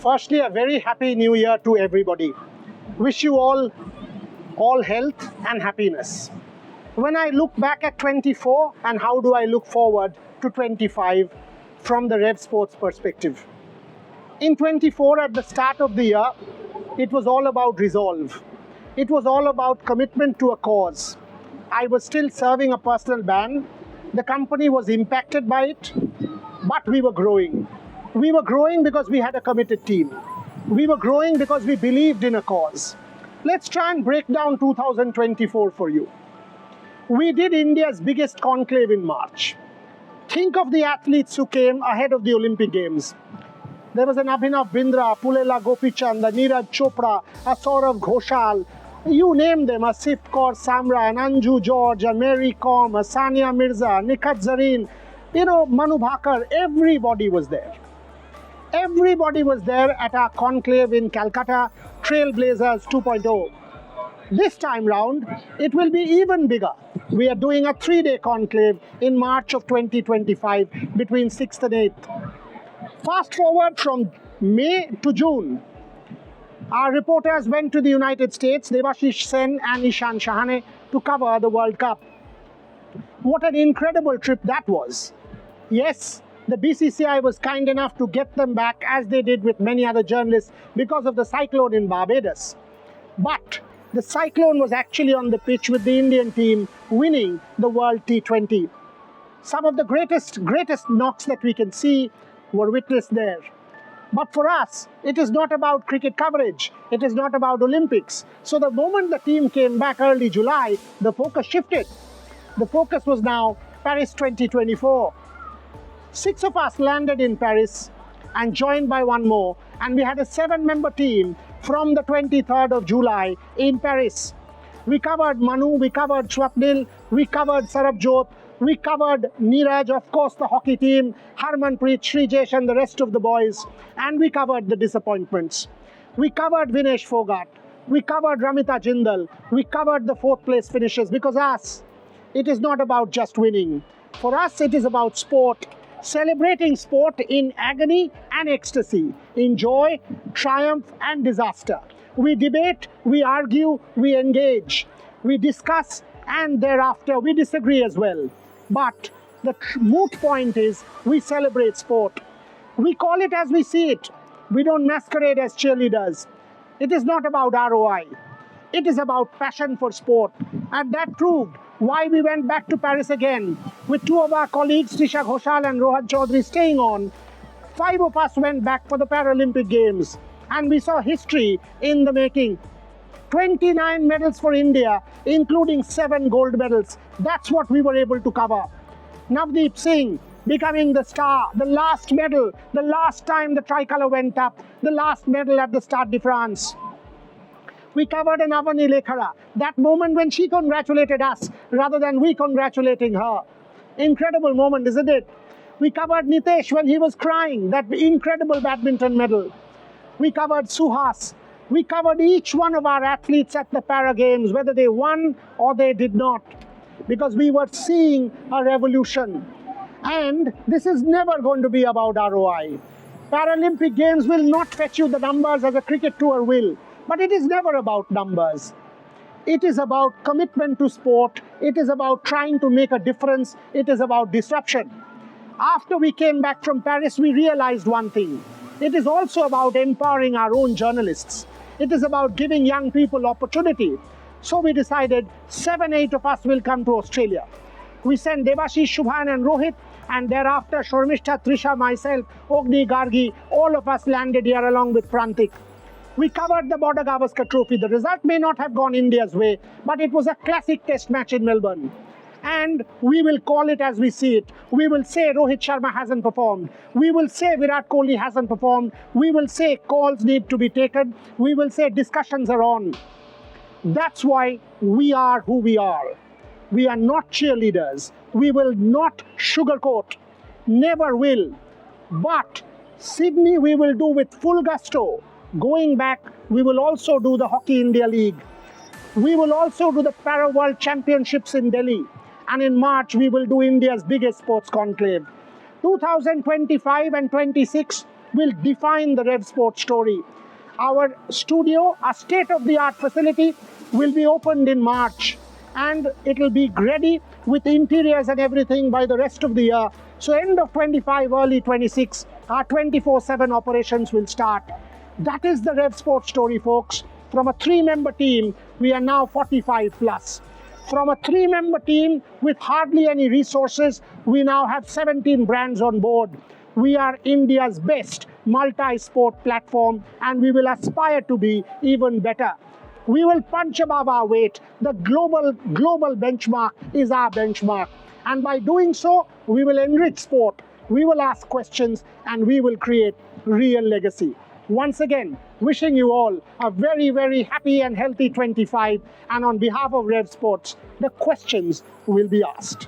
Firstly, a very happy new year to everybody. Wish you all health and happiness. When I look back at 24 and how do I look forward to 25 from the RevSportz perspective. In 24, at the start of the year, it was all about resolve. It was all about commitment to a cause. I was still serving a personal ban. The company was impacted by it, but we were growing. We were growing because we had a committed team. We were growing because we believed in a cause. Let's try and break down 2024 for you. We did India's biggest conclave in March. Think of the athletes who came ahead of the Olympic Games. There was an Abhinav Bindra, Pulela Gopichand, a Neeraj Chopra, a Saurav Ghoshal. You name them, a Sif Kaur Samra, an Anju George, a Mary Kom, a Sania Mirza, Nikhat Zareen, Manu Bhakar, everybody was there. Everybody was there at our conclave in Calcutta, Trailblazers 2.0. This time round, it will be even bigger. We are doing a 3-day conclave in March of 2025 between 6th and 8th. Fast forward from May to June. Our reporters went to the United States, Devashish Sen and Ishan Shahane, to cover the World Cup. What an incredible trip that was. Yes, the BCCI was kind enough to get them back, as they did with many other journalists, because of the cyclone in Barbados. But the cyclone was actually on the pitch with the Indian team winning the World T20. Some of the greatest knocks that we can see were witnessed there. But for us, it is not about cricket coverage. It is not about Olympics. So the moment the team came back early July, the focus shifted. The focus was now Paris 2024. 6 of us landed in Paris and joined by one more. And we had a 7-member team from the 23rd of July in Paris. We covered Manu, we covered Swapnil, we covered Sarabjot, we covered Neeraj, of course the hockey team, Harmanpreet, Srijesh and the rest of the boys. And we covered the disappointments. We covered Vinesh Fogart. We covered Ramita Jindal. We covered the 4th place finishes, because it is not about just winning. For us, it is about sport. Celebrating sport in agony and ecstasy, in joy, triumph and disaster. We debate, we argue, we engage, we discuss, and thereafter we disagree as well. But the moot point is we celebrate sport. We call it as we see it. We don't masquerade as cheerleaders. It is not about ROI. It is about passion for sport. And that proved why we went back to Paris again, with 2 of our colleagues, Tisha Ghoshal and Rohan Chaudhary, staying on. 5 of us went back for the Paralympic Games, and we saw history in the making. 29 medals for India, including 7 gold medals. That's what we were able to cover. Navdeep Singh becoming the star, the last medal, the last time the tricolour went up, the last medal at the Stade de France. We covered an Avani Lekhara, that moment when she congratulated us rather than we congratulating her. Incredible moment, isn't it? We covered Nitesh when he was crying, that incredible badminton medal. We covered Suhas. We covered each one of our athletes at the Para Games, whether they won or they did not, because we were seeing a revolution. And this is never going to be about ROI. Paralympic Games will not fetch you the numbers as a cricket tour will. But it is never about numbers. It is about commitment to sport. It is about trying to make a difference. It is about disruption. After we came back from Paris, we realized one thing. It is also about empowering our own journalists. It is about giving young people opportunity. So we decided 7-8 of us will come to Australia. We sent Devashish, Shubhan and Rohit, and thereafter Shormishta, Trisha, myself, Ogni, Gargi, all of us landed here along with Prantik. We covered the Border Gavaskar Trophy. The result may not have gone India's way, but it was a classic test match in Melbourne. And we will call it as we see it. We will say Rohit Sharma hasn't performed. We will say Virat Kohli hasn't performed. We will say calls need to be taken. We will say discussions are on. That's why we are who we are. We are not cheerleaders. We will not sugarcoat. Never will. But Sydney we will do with full gusto. Going back, we will also do the Hockey India League. We will also do the Para World Championships in Delhi. And in March, we will do India's biggest sports conclave. 2025 and 26 will define the RevSportz story. Our studio, our state-of-the-art facility, will be opened in March, and it will be ready with interiors and everything by the rest of the year. So end of 25, early 26, our 24/7 operations will start. That is the RevSportz story, folks. From a 3-member team, we are now 45 plus. From a 3-member team with hardly any resources, we now have 17 brands on board. We are India's best multi-sport platform, and we will aspire to be even better. We will punch above our weight. The global benchmark is our benchmark. And by doing so, we will enrich sport, we will ask questions, and we will create real legacy. Once again, wishing you all a very, very happy and healthy 25. And on behalf of RevSportz, the questions will be asked.